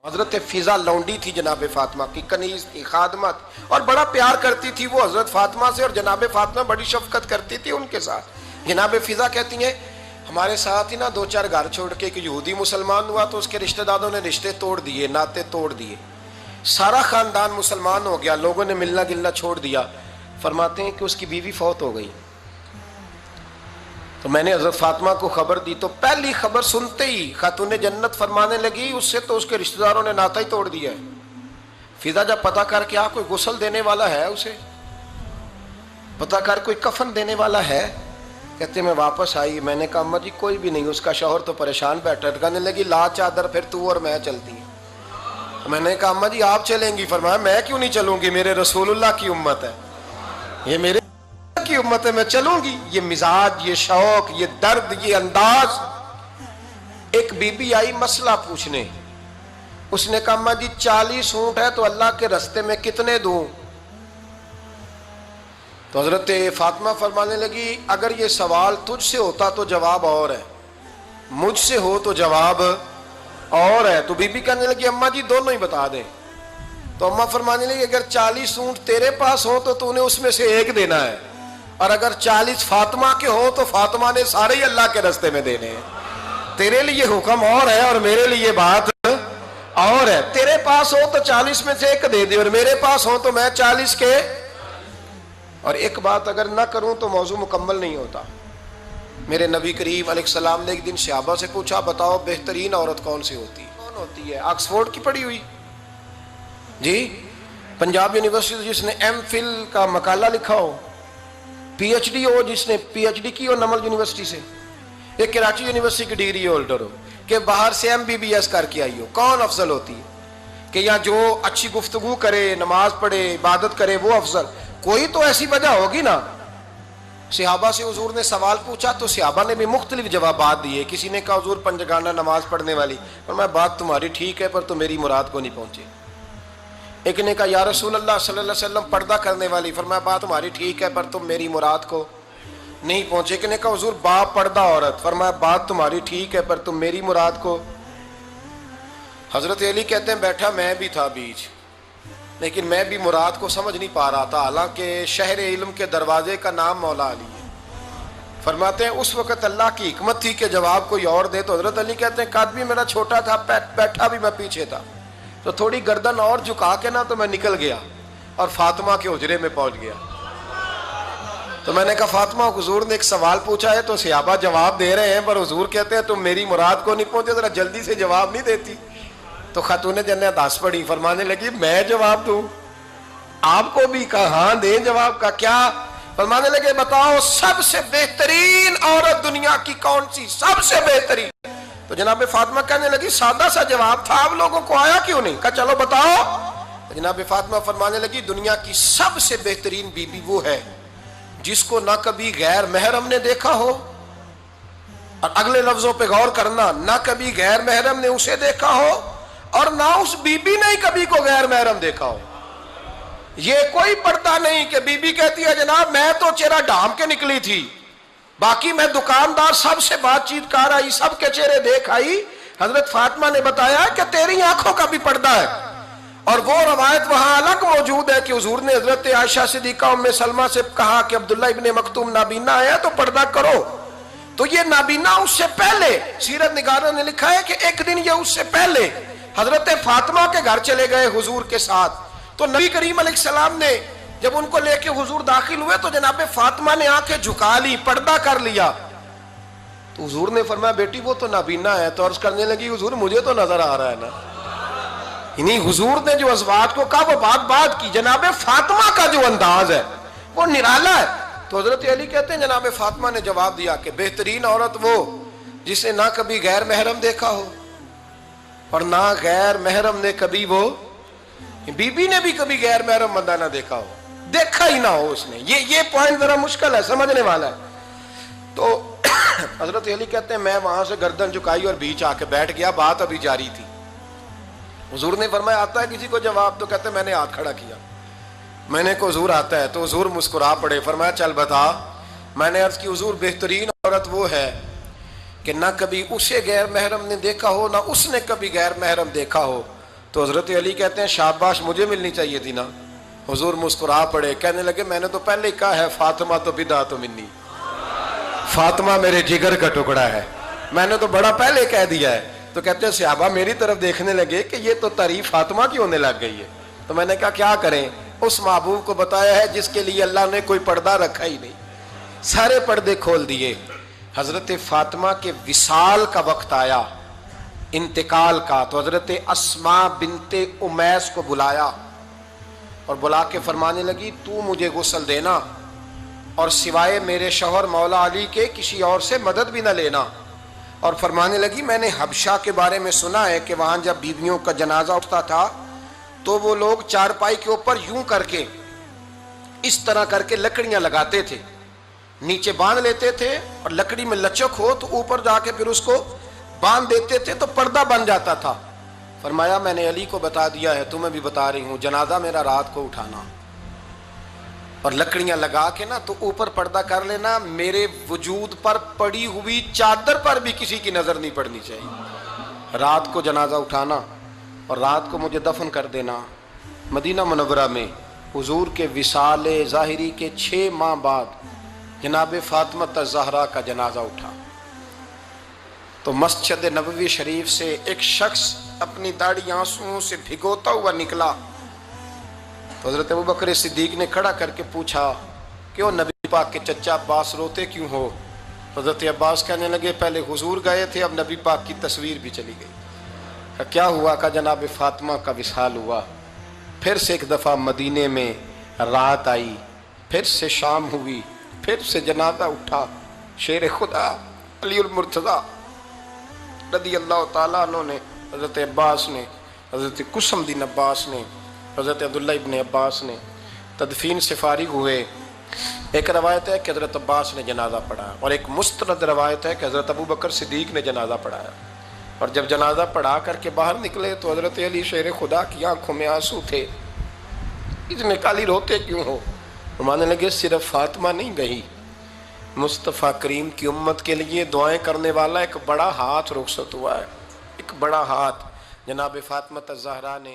حضرت فضا لونڈی تھی جناب فاطمہ کی، کنیز تھی، خادمہ تھی، اور بڑا پیار کرتی تھی وہ حضرت فاطمہ سے، اور جناب فاطمہ بڑی شفقت کرتی تھی ان کے ساتھ۔ جناب فضا کہتی ہیں ہمارے ساتھ ہی نا دو چار گھر چھوڑ کے ایک یہودی مسلمان ہوا تو اس کے رشتہ داروں نے رشتے توڑ دیے، ناطے توڑ دیے، سارا خاندان مسلمان ہو گیا، لوگوں نے ملنا گلنا چھوڑ دیا۔ فرماتے ہیں کہ اس کی بیوی فوت ہو گئی، تو میں نے حضرت فاطمہ کو خبر دی، تو پہلی خبر سنتے ہی خاتون جنت فرمانے لگی اس سے تو اس کے رشتہ داروں نے ناتا ہی توڑ دیا ہے۔ فضا جب پتہ کر کے کوئی غسل دینے والا ہے، اسے پتہ کر کوئی کفن دینے والا ہے، کہتے میں واپس آئی، میں نے کہا اماں جی کوئی بھی نہیں، اس کا شوہر تو پریشان بیٹھا، کہنے لگی لا چادر پھر تو اور میں چلتی ہیں۔ میں نے کہا اماں جی آپ چلیں گی؟ فرمایا میں کیوں نہیں چلوں گی، میرے رسول اللہ کی امت ہے، یہ میرے کی امت ہے، میں چلوں گی۔ یہ مزاج، یہ شوق، یہ درد، یہ انداز۔ ایک بی بی آئی مسئلہ پوچھنے، اس نے کہا اماں جی 40 اونٹ ہے تو اللہ کے رستے میں کتنے دوں؟ تو حضرت فاطمہ فرمانے لگی اگر یہ سوال تجھ سے ہوتا تو جواب اور ہے، مجھ سے ہو تو جواب اور ہے۔ تو بی بی کہنے لگی اماں جی دونوں ہی بتا دیں۔ تو اماں فرمانے لگی اگر 40 اونٹ تیرے پاس ہو تو تو نے اس میں سے ایک دینا ہے، اور اگر 40 فاطمہ کے ہو تو فاطمہ نے سارے ہی اللہ کے رستے میں دینے ہیں۔ تیرے لیے حکم اور ہے اور میرے لیے بات اور ہے، تیرے پاس ہو تو 40 میں سے ایک دے دے، اور میرے پاس ہو تو میں 40 کے، اور ایک بات اگر نہ کروں تو موضوع مکمل نہیں ہوتا۔ میرے نبی کریم علیہ السلام نے ایک دن صحابہ سے پوچھا بتاؤ بہترین عورت کون سی ہوتی ہے؟ کون ہوتی ہے؟ آکسفورڈ کی پڑھی ہوئی جی، پنجاب یونیورسٹی جس نے ایم فل کا مقالہ لکھا ہو، پی ایچ ڈی ہو جس نے پی ایچ ڈی کی ہو نمل یونیورسٹی سے، ایک کراچی یونیورسٹی کی ڈگری ہولڈر ہو، کہ باہر سے ایم بی بی ایس کر کے آئی ہو، کون افضل ہوتی ہے؟ کہ یا جو اچھی گفتگو کرے، نماز پڑھے، عبادت کرے وہ افضل؟ کوئی تو ایسی وجہ ہوگی نا۔ صحابہ سے حضور نے سوال پوچھا تو صحابہ نے بھی مختلف جوابات دیے۔ کسی نے کہا حضور پنجگانہ نماز پڑھنے والی، فرمایا بات تمہاری ٹھیک ہے پر تو میری مراد کو نہیں پہنچے۔ ایک نے کہا یا رسول اللہ صلی اللہ علیہ وسلم پردہ کرنے والی، فرمایا بات تمہاری ٹھیک ہے پر تم میری مراد کو نہیں پہنچے۔ ایک نے کہا حضور با پردہ عورت، فرمایا بات تمہاری ٹھیک ہے پر تم میری مراد کو۔ حضرت علی کہتے ہیں بیٹھا میں بھی تھا بیچ، لیکن میں بھی مراد کو سمجھ نہیں پا رہا تھا، حالانکہ شہر علم کے دروازے کا نام مولا علی ہے۔ فرماتے ہیں اس وقت اللہ کی حکمت تھی کہ جواب کوئی اور دے، تو حضرت علی کہتے ہیں قد بھی میرا چھوٹا تھا، بیٹھا بھی میں پیچھے تھا، تو تھوڑی گردن اور جھکا کے نا تو میں نکل گیا اور فاطمہ کے حجرے میں پہنچ گیا۔ تو میں نے کہا فاطمہ حضور نے ایک سوال پوچھا ہے تو صحابہ جواب دے رہے ہیں، پر حضور کہتے ہیں تم میری مراد کو نہیں پہنچے، ذرا جلدی سے جواب نہیں دیتی؟ تو خاتون جنت ہنس پڑی، فرمانے لگی میں جواب دوں؟ آپ کو بھی کہا ہاں دیں جواب کا کیا؟ فرمانے لگے بتاؤ سب سے بہترین عورت دنیا کی کون سی، سب سے بہترین؟ تو جناب فاطمہ کہنے لگی سادہ سا جواب تھا، آپ لوگوں کو آیا کیوں نہیں؟ کہا چلو بتاؤ۔ تو جناب فاطمہ فرمانے لگی دنیا کی سب سے بہترین بی بی وہ ہے جس کو نہ کبھی غیر محرم نے دیکھا ہو، اور اگلے لفظوں پہ غور کرنا، نہ کبھی غیر محرم نے اسے دیکھا ہو اور نہ اس بی بی نے کبھی کو غیر محرم دیکھا ہو۔ یہ کوئی پڑتا نہیں کہ بی بی کہتی ہے جناب میں تو چہرہ ڈھام کے نکلی تھی، باقی میں دکاندار سب سے بات چیت کر آئی، سب کے چہرے دیکھ آئی۔ حضرت فاطمہ نے بتایا کہ تیری آنکھوں کا بھی پردہ ہے، اور وہ روایت وہاں الگ موجود ہے کہ حضور نے حضرت عائشہ صدیقہ ام سلمہ سے کہا کہ عبداللہ ابن مکتوم نابینا ہے تو پردہ کرو، تو یہ نابینا اس سے پہلے سیرت نگاروں نے لکھا ہے کہ ایک دن یہ اس سے پہلے حضرت فاطمہ کے گھر چلے گئے حضور کے ساتھ، تو نبی کریم علیہ السلام نے جب ان کو لے کے حضور داخل ہوئے تو جناب فاطمہ نے آنکھیں جھکا لی، پردہ کر لیا، تو حضور نے فرمایا بیٹی وہ تو نابینا ہے، تو عرض کرنے لگی حضور مجھے تو نظر آ رہا ہے نا۔ یعنی حضور نے جو ازواج کو کہا وہ بات کی، جناب فاطمہ کا جو انداز ہے وہ نرالا ہے۔ تو حضرت علی کہتے ہیں جناب فاطمہ نے جواب دیا کہ بہترین عورت وہ جسے نہ کبھی غیر محرم دیکھا ہو اور نہ غیر محرم نے کبھی، وہ بی بی نے بھی کبھی غیر محرم بندہ نہ دیکھا ہو، دیکھا ہی نہ ہو اس نے۔ یہ پوائنٹ ذرا مشکل ہے، سمجھنے والا ہے۔ تو حضرت علی کہتے ہیں میں وہاں سے گردن جھکائی اور بیچ آ کے بیٹھ گیا، بات ابھی جاری تھی۔ حضور نے فرمایا آتا ہے کسی کو جواب؟ تو کہتے ہیں میں نے ہاتھ کھڑا کیا، میں نے کو حضور آتا ہے، تو حضور مسکرا پڑے، فرمایا چل بتا۔ میں نے عرض کی حضور بہترین عورت وہ ہے کہ نہ کبھی اسے غیر محرم نے دیکھا ہو نہ اس نے کبھی غیر محرم دیکھا ہو، تو حضرت علی کہتے ہیں شاباش مجھے ملنی چاہیے تھی نا. حضور مسکرا پڑے, کہنے لگے میں نے تو پہلے ہی کہا ہے فاطمہ تو بدعت منی, فاطمہ میرے جگر کا ٹکڑا ہے, میں نے تو بڑا پہلے کہہ دیا ہے. تو کہتے ہیں صحابہ میری طرف دیکھنے لگے کہ یہ تو تعریف فاطمہ کی ہونے لگ گئی ہے. تو میں نے کہا کیا کریں, اس محبوب کو بتایا ہے جس کے لیے اللہ نے کوئی پردہ رکھا ہی نہیں, سارے پردے کھول دیے. حضرت فاطمہ کے وصال کا وقت آیا, انتقال کا, تو حضرت اسماء بنت امیس کو بلایا اور بلا کے فرمانے لگی تو مجھے غسل دینا اور سوائے میرے شوہر مولا علی کے کسی اور سے مدد بھی نہ لینا. اور فرمانے لگی میں نے حبشہ کے بارے میں سنا ہے کہ وہاں جب بیویوں کا جنازہ اٹھتا تھا تو وہ لوگ چارپائی کے اوپر یوں کر کے اس طرح کر کے لکڑیاں لگاتے تھے, نیچے باندھ لیتے تھے اور لکڑی میں لچک ہو تو اوپر جا کے پھر اس کو باندھ دیتے تھے تو پردہ بن جاتا تھا. فرمایا میں نے علی کو بتا دیا ہے, تمہیں بھی بتا رہی ہوں, جنازہ میرا رات کو اٹھانا اور لکڑیاں لگا کے نا تو اوپر پردہ کر لینا, میرے وجود پر پڑی ہوئی چادر پر بھی کسی کی نظر نہیں پڑنی چاہیے. رات کو جنازہ اٹھانا اور رات کو مجھے دفن کر دینا. مدینہ منورہ میں حضور کے وصال ظاہری کے 6 ماہ بعد جناب فاطمہ الزہرا کا جنازہ اٹھا تو مسجد نبوی شریف سے ایک شخص اپنی داڑھی آنسوؤں سے بھگوتا ہوا نکلا. تو حضرت ابوبکر صدیق نے کھڑا کر کے پوچھا کیوں نبی پاک کے چچا عباس روتے کیوں ہو؟ حضرت عباس کہنے لگے پہلے حضور گئے تھے, اب نبی پاک کی تصویر بھی چلی گئی. کیا ہوا؟ کہ جناب فاطمہ کا وصال ہوا. پھر سے ایک دفعہ مدینے میں رات آئی, پھر سے شام ہوئی, پھر سے جنازہ اٹھا. شیر خدا علی المرتضیٰ رضی اللہ تعالیٰ عنہ نے, حضرت عباس نے, حضرت قسم دین عباس نے, حضرت عبداللہ ابن عباس نے تدفین سے فارغ ہوئے. ایک روایت ہے کہ حضرت عباس نے جنازہ پڑھایا اور ایک مستند روایت ہے کہ حضرت ابوبکر صدیق نے جنازہ پڑھایا. اور جب جنازہ پڑھا کر کے باہر نکلے تو حضرت علی شیر خدا کی آنکھوں میں آنسو تھے. اتنے کالی روتے کیوں ہو؟ فرمانے لگے صرف فاطمہ نہیں گئی, مصطفیٰ کریم کی امت کے لیے دعائیں کرنے والا ایک بڑا ہاتھ رخصت ہوا ہے. ایک بڑا ہاتھ جناب فاطمہ الزہرا نے